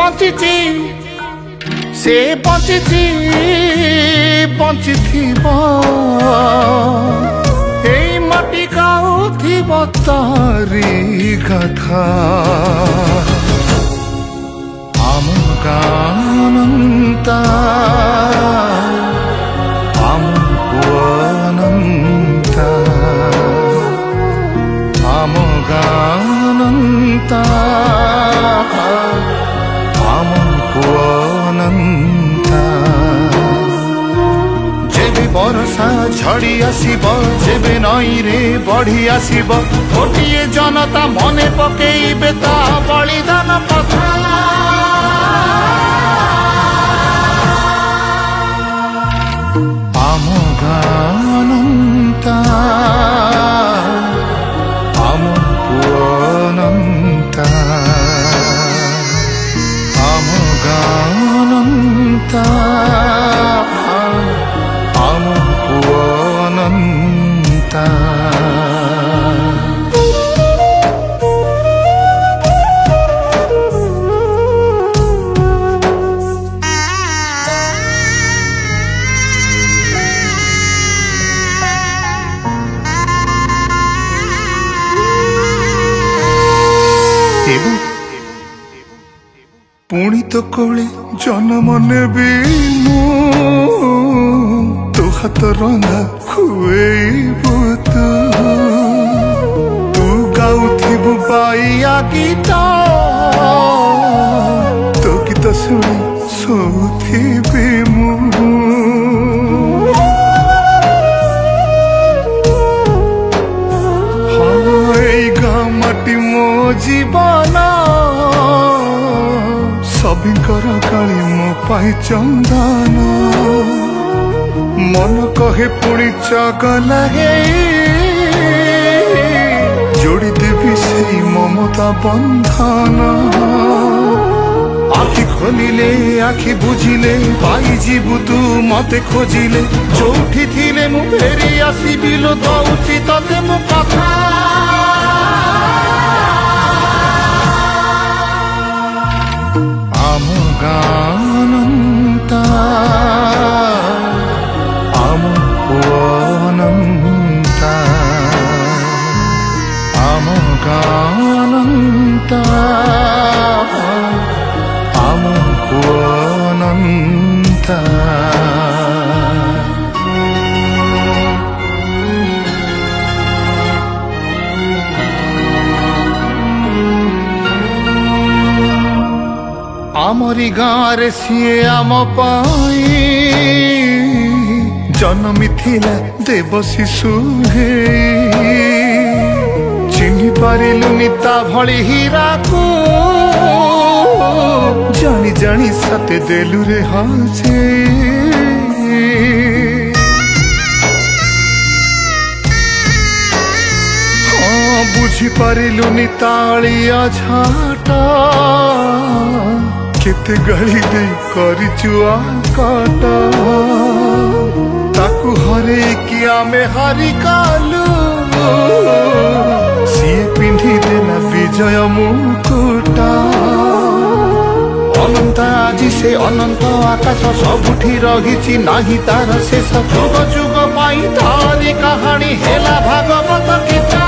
बंचिची से बंचिची बंचिथिब एई माटी गाउथिब तारी गाथा आम गानंता आम पुअनंता आम गानंता आम पुअनंता जेबे बरसा झड़ी आसीब जेबे नई रे बढ़ी आसीब गोटिए जनता मने पकेइबे ता बलिदान कथा आम गानंता आम पुअनंता आम गानंता आम पुअनंता पुणी तो कोले जन्म नेबी तो हाथ रंधा खुएबु तू गाउथिबु बाइया गीत तो गीत शुणी सोथिबी मु माटी मो जीवन सबिंकर काली मो पाई चंदन मन कहे पुणी चगला हे जोड़ी देवी से ममता बंधन आखि खोलिले आखि बुझिले पाई जीवु तू मते खोजिले जोठी थिले मु फेरी आसीबि लो दउची तते मु कथा आम गानंता आम पुअनंता आम गानंता आम पुअनंता आमरी गाँव सीए आम पाई जन्मी थिला देव शिशु हे चिन्हि पारिलुनि ता भली हीरा को जानी जानी सते देलु रे हाजे हाँ बुझी पारिलुनि तालिया झाटा केते गली दे करिचु आकाटा ताकू हरे कि आमे हारी कालु सिए पिंधी देला विजय मुकुटा अनंत आजी से अनंत आकाश सबुठी रहिछि नाही तार शेष जुग जुग पाई तारी कहानी हेला भागवत गीता।